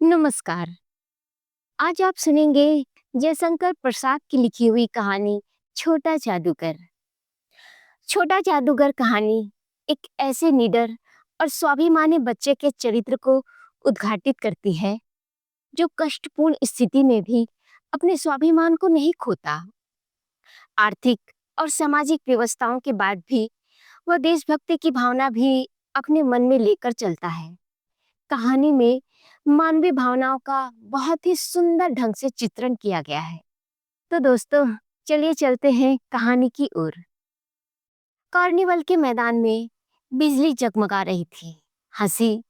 नमस्कार। आज आप सुनेंगे जयशंकर प्रसाद की लिखी हुई कहानी छोटा जादूगर। छोटा जादूगर कहानी एक ऐसे निडर और स्वाभिमानी बच्चे के चरित्र को उद्घाटित करती है जो कष्टपूर्ण स्थिति में भी अपने स्वाभिमान को नहीं खोता। आर्थिक और सामाजिक व्यवस्थाओं के बाद भी वह देशभक्ति की भावना भी अपने मन में लेकर चलता है। कहानी में मानवीय भावनाओं का बहुत ही सुंदर ढंग से चित्रण किया गया है। तो दोस्तों, चलिए चलते हैं कहानी की ओर। कार्निवल के मैदान में बिजली जगमगा रही थी। हंसी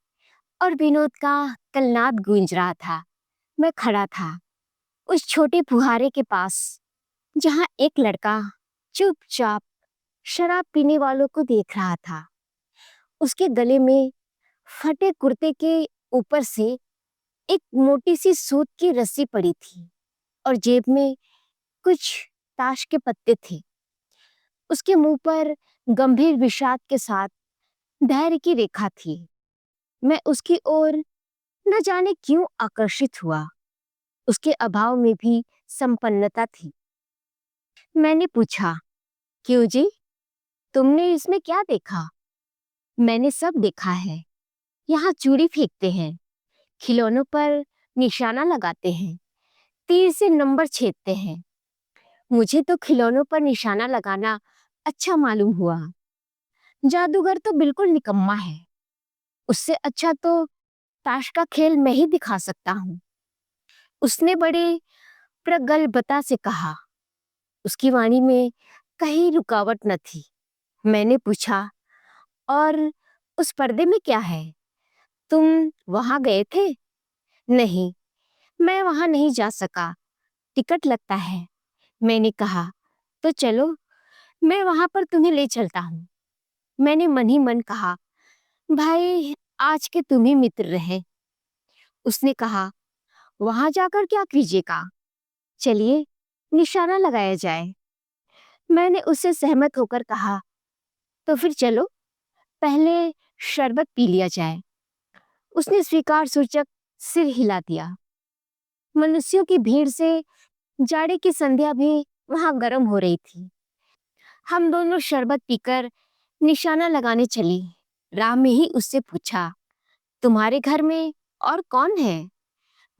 और विनोद का कलनाद गूंज रहा था। मैं खड़ा था उस छोटे फुहारे के पास जहां एक लड़का चुपचाप शराब पीने वालों को देख रहा था। उसके गले में फटे कुर्ते के ऊपर से एक मोटी सी सूत की रस्सी पड़ी थी और जेब में कुछ ताश के पत्ते थे। उसके मुंह पर गंभीर विषाद के साथ धैर्य की रेखा थी। मैं उसकी ओर न जाने क्यों आकर्षित हुआ। उसके अभाव में भी संपन्नता थी। मैंने पूछा, क्यों जी, तुमने इसमें क्या देखा? मैंने सब देखा है। यहाँ चूड़ी फेंकते हैं, खिलौनों पर निशाना लगाते हैं, तीर से नंबर छेदते हैं। मुझे तो खिलौनों पर निशाना लगाना अच्छा मालूम हुआ। जादूगर तो बिल्कुल निकम्मा है। उससे अच्छा तो ताश का खेल मैं ही दिखा सकता हूँ। उसने बड़े प्रगल्भता से कहा। उसकी वाणी में कहीं रुकावट न थी। मैंने पूछा, और उस पर्दे में क्या है? तुम वहां गए थे? नहीं, मैं वहां नहीं जा सका, टिकट लगता है। मैंने कहा, तो चलो, मैं वहां पर तुम्हें ले चलता हूँ। मैंने मन ही मन कहा, भाई आज के तुम ही मित्र रहे। उसने कहा, वहां जाकर क्या कीजिएगा? चलिए, निशाना लगाया जाए। मैंने उससे सहमत होकर कहा, तो फिर चलो, पहले शरबत पी लिया जाए। उसने स्वीकार सूचक सिर हिला दिया। मनुष्यों की भीड़ से जाड़े की संध्या भी वहां गर्म हो रही थी। हम दोनों शरबत पीकर निशाना लगाने चली। राह में ही उससे पूछा, तुम्हारे घर में और कौन है?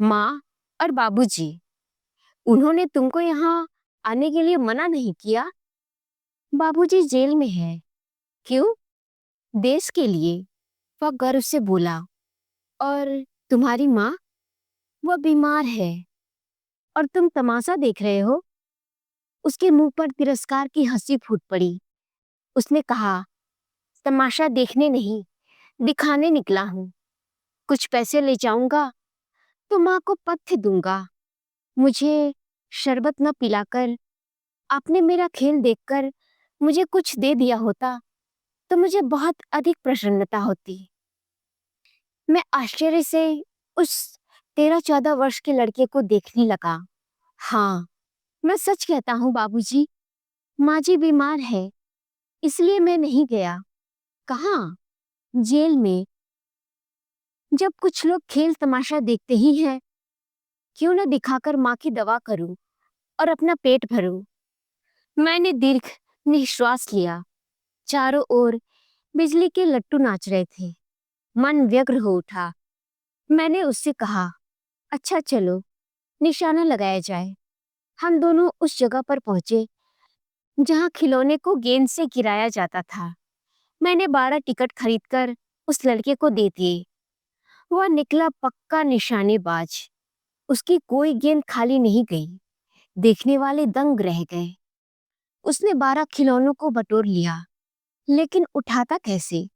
माँ और बाबूजी। उन्होंने तुमको यहाँ आने के लिए मना नहीं किया? बाबूजी जेल में है। क्यों? देश के लिए, वह गर्व से बोला। और तुम्हारी माँ? वह बीमार है और तुम तमाशा देख रहे हो? उसके मुंह पर तिरस्कार की हंसी फूट पड़ी। उसने कहा, तमाशा देखने नहीं, दिखाने निकला हूँ। कुछ पैसे ले जाऊंगा तो माँ को पथ्य दूंगा। मुझे शरबत न पिलाकर आपने मेरा खेल देखकर मुझे कुछ दे दिया होता तो मुझे बहुत अधिक प्रसन्नता होती। मैं आश्चर्य से उस 13-14 वर्ष के लड़के को देखने लगा। हाँ, मैं सच कहता हूँ बाबूजी, माँ जी बीमार है, इसलिए मैं नहीं गया। कहाँ? जेल में। जब कुछ लोग खेल तमाशा देखते ही हैं, क्यों न दिखाकर माँ की दवा करूं और अपना पेट भरूं। मैंने दीर्घ निश्वास लिया। चारों ओर बिजली के लट्टू नाच रहे थे। मन व्यग्र हो उठा। मैंने उससे कहा, अच्छा चलो, निशाना लगाया जाए। हम दोनों उस जगह पर पहुंचे जहां खिलौने को गेंद से गिराया जाता था। मैंने 12 टिकट खरीदकर उस लड़के को दे दिए। वह निकला पक्का निशानेबाज। उसकी कोई गेंद खाली नहीं गई। देखने वाले दंग रह गए। उसने 12 खिलौनों को बटोर लिया, लेकिन उठाता कैसे?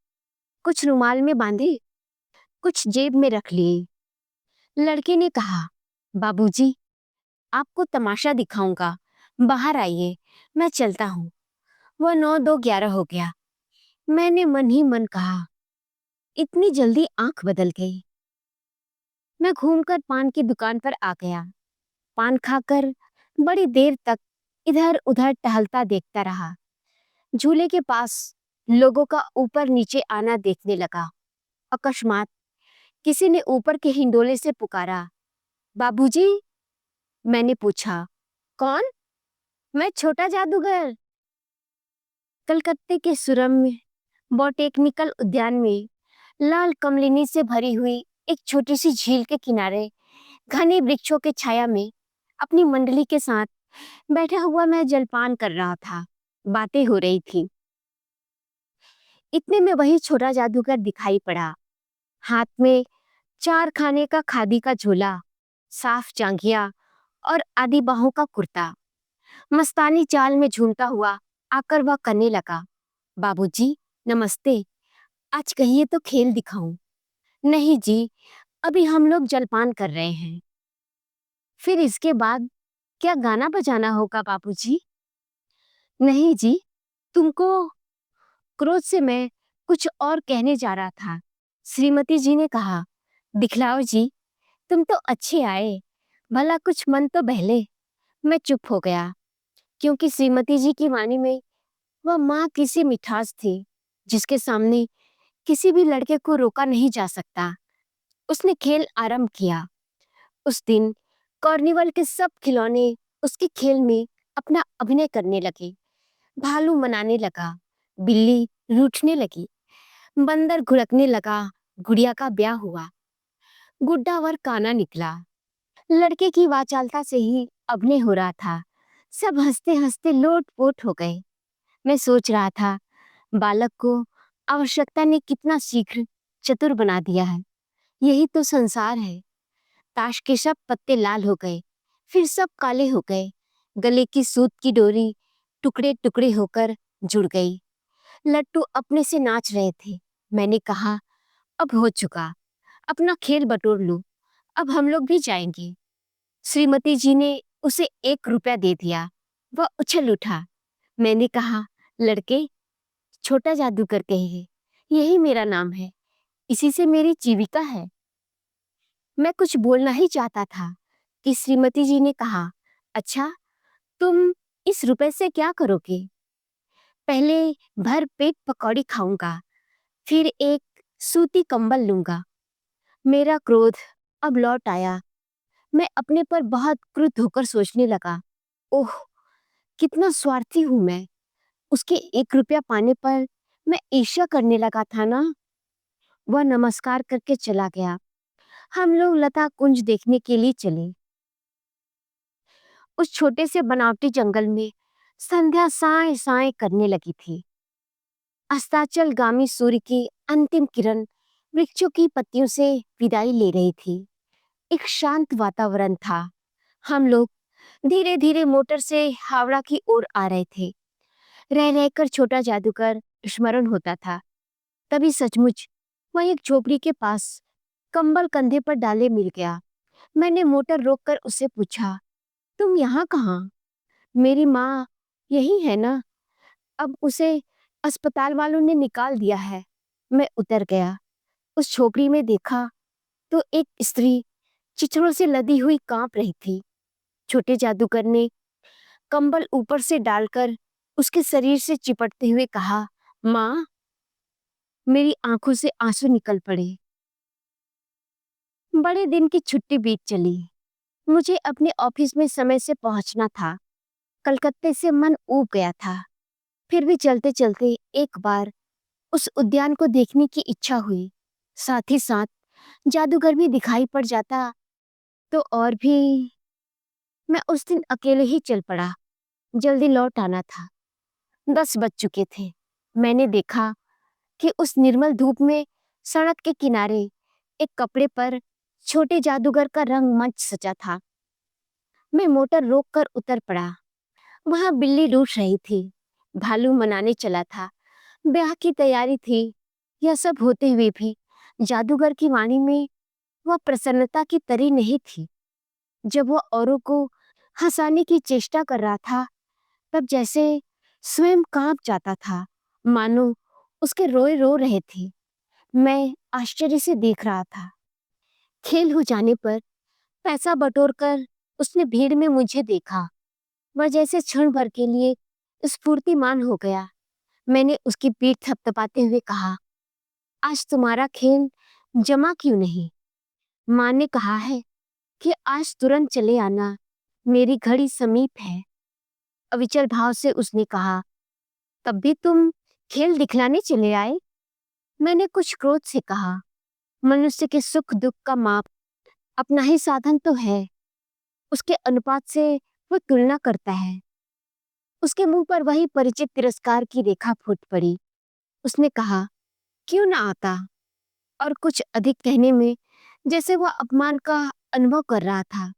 कुछ रुमाल में बांधे, कुछ जेब में रख लिए। लड़के ने कहा, बाबूजी, आपको तमाशा दिखाऊंगा, बाहर आइए, मैं चलता हूँ। वह 9-2-11 हो गया। मैंने मन ही मन कहा, इतनी जल्दी आंख बदल गई। मैं घूमकर पान की दुकान पर आ गया। पान खाकर बड़ी देर तक इधर उधर टहलता देखता रहा। झूले के पास लोगों का ऊपर नीचे आना देखने लगा। अकस्मात किसी ने ऊपर के हिंडोले से पुकारा, बाबूजी। मैंने पूछा, कौन? मैं छोटा जादूगर। कलकत्ते के सुरम्य बॉटेनिकल उद्यान में लाल कमलिनी से भरी हुई एक छोटी सी झील के किनारे घने वृक्षों के छाया में अपनी मंडली के साथ बैठा हुआ मैं जलपान कर रहा था। बातें हो रही थी। इतने में वही छोटा जादूगर दिखाई पड़ा। हाथ में 4 खाने का खादी का झोला, साफ जांघिया और आधी बाहों का कुर्ता। मस्तानी चाल में झूमता हुआ आकर वह करने लगा, बाबूजी नमस्ते, आज कहिए तो खेल दिखाऊं। नहीं जी, अभी हम लोग जलपान कर रहे हैं। फिर इसके बाद क्या गाना बजाना होगा बाबूजी? नहीं जी, तुमको। क्रोध से मैं कुछ और कहने जा रहा था। श्रीमती जी ने कहा, दिखलाओ जी, तुम तो अच्छे आए, भला कुछ मन तो बहले। मैं चुप हो गया, क्योंकि श्रीमती जी की वाणी में वह माँ की सी मिठास थी, जिसके सामने किसी भी लड़के को रोका नहीं जा सकता। उसने खेल आरंभ किया। उस दिन कार्निवल के सब खिलौने उसके खेल में अपना अभिनय करने लगे। भालू मनाने लगा, बिल्ली रूठने लगी, बंदर घुड़कने लगा, गुड़िया का ब्याह हुआ, गुड्डा वर काना निकला। लड़के की वाचालता से ही अभिनय हो रहा था। सब हंसते हंसते लोट-पोट हो गए। मैं सोच रहा था, बालक को आवश्यकता ने कितना शीघ्र चतुर बना दिया है। यही तो संसार है। ताश के सब पत्ते लाल हो गए, फिर सब काले हो गए। गले की सूत की डोरी टुकड़े टुकड़े होकर जुड़ गई। लट्टू अपने से नाच रहे थे। मैंने कहा, अब हो चुका, अपना खेल बटोर लो, अब हम लोग भी जाएंगे। श्रीमती जी ने उसे 1 रुपया दे दिया। वह उछल उठा। मैंने कहा, लड़के, छोटा जादूगर कहिए, यही मेरा नाम है, इसी से मेरी जीविका है। मैं कुछ बोलना ही चाहता था कि श्रीमती जी ने कहा, अच्छा, तुम इस रुपए से क्या करोगे? पहले भर पेट पकौड़ी खाऊंगा, फिर एक सूती कंबल लूंगा। मेरा क्रोध अब लौट आया। मैं अपने पर बहुत क्रुद्ध होकर सोचने लगा, ओह, कितना स्वार्थी हूं मैं। उसके 1 रुपया पाने पर मैं ईर्ष्या करने लगा था ना। वह नमस्कार करके चला गया। हम लोग लता कुंज देखने के लिए चले। उस छोटे से बनावटी जंगल में संध्या साए साए करने लगी थी। अस्ताचलगामी सूर्य की अंतिम किरण वृक्षों की पत्तियों से विदाई ले रही थी। एक शांत वातावरण था। हम लोग धीरे धीरे मोटर से हावड़ा की ओर आ रहे थे। रह रहकर छोटा जादूगर स्मरण होता था। तभी सचमुच वह एक झोपड़ी के पास कंबल कंधे पर डाले मिल गया। मैंने मोटर रोककर उससे पूछा, तुम यहाँ कहाँ? मेरी माँ यही है ना? अब उसे अस्पताल वालों ने निकाल दिया है। मैं उतर गया। उस झोपड़ी में देखा तो एक स्त्री चिथड़ों से लदी हुई कांप रही थी। छोटे जादूगर ने कंबल ऊपर से डालकर उसके शरीर से चिपटते हुए कहा, माँ। मेरी आंखों से आंसू निकल पड़े। बड़े दिन की छुट्टी बीत चली। मुझे अपने ऑफिस में समय से पहुंचना था। कलकत्ते से मन ऊब गया था। फिर भी चलते चलते एक बार उस उद्यान को देखने की इच्छा हुई। साथ ही साथ जादूगर भी दिखाई पड़ जाता तो और भी। मैं उस दिन अकेले ही चल पड़ा। जल्दी लौट आना था। 10 बज चुके थे। मैंने देखा कि उस निर्मल धूप में सड़क के किनारे एक कपड़े पर छोटे जादूगर का रंगमंच सजा था। मैं मोटर रोककर उतर पड़ा। वहां बिल्ली रूठ रही थी। भालू मनाने चला था। ब्याह की तैयारी थी। यह सब होते हुए भी जादूगर की वाणी में वह प्रसन्नता की तरी नहीं थी। जब वह औरों को हंसाने की चेष्टा कर रहा था, तब जैसे स्वयं कांप जाता था, मानो उसके रोए रो रहे थे। मैं आश्चर्य से देख रहा था। खेल हो जाने पर पैसा बटोरकर उसने भीड़ में मुझे देखा। वह जैसे क्षण भर के लिए स्फूर्तिमान हो गया। मैंने उसकी पीठ थपथपाते हुए कहा, आज तुम्हारा खेल जमा क्यों नहीं? माँ ने कहा है कि आज तुरंत चले आना, मेरी घड़ी समीप है। अविचल भाव से उसने कहा, तब भी तुम खेल दिखलाने चले आए? मैंने कुछ क्रोध से कहा, मनुष्य के सुख दुख का माप अपना ही साधन तो है, उसके अनुपात से वो तुलना करता है। उसके मुंह पर वही परिचित तिरस्कार की रेखा फूट पड़ी। उसने कहा, क्यों ना आता? और कुछ अधिक कहने में जैसे वह अपमान का अनुभव कर रहा था।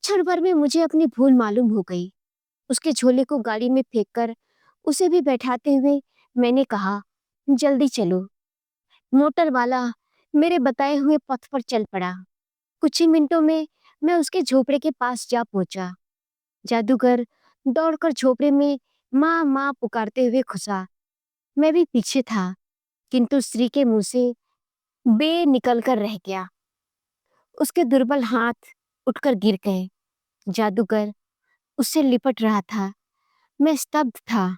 क्षण भर में मुझे अपनी भूल मालूम हो गई। उसके झोले को गाड़ी में फेंककर उसे भी बैठाते हुए मैंने कहा, जल्दी चलो। मोटर वाला मेरे बताए हुए पथ पर चल पड़ा। कुछ ही मिनटों में मैं उसके झोपड़े के पास जा पहुंचा। जादूगर दौड़कर झोपड़े में माँ माँ पुकारते हुए घुसा। मैं भी पीछे था, किंतु स्त्री के मुंह से बे निकल कर रह गया। उसके दुर्बल हाथ उठकर गिर गए। जादूगर उससे लिपट रहा था। मैं स्तब्ध था।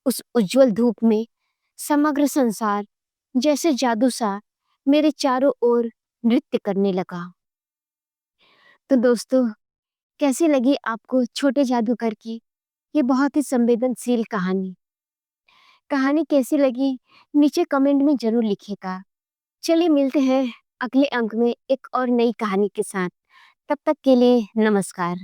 उस उज्जवल धूप में समग्र संसार जैसे जादू सा मेरे चारों ओर नृत्य करने लगा। तो दोस्तों, कैसी लगी आपको छोटे जादूगर की ये बहुत ही संवेदनशील कहानी? कहानी कैसी लगी नीचे कमेंट में जरूर लिखिएगा। चलिए मिलते हैं अगले अंक में एक और नई कहानी के साथ। तब तक के लिए नमस्कार।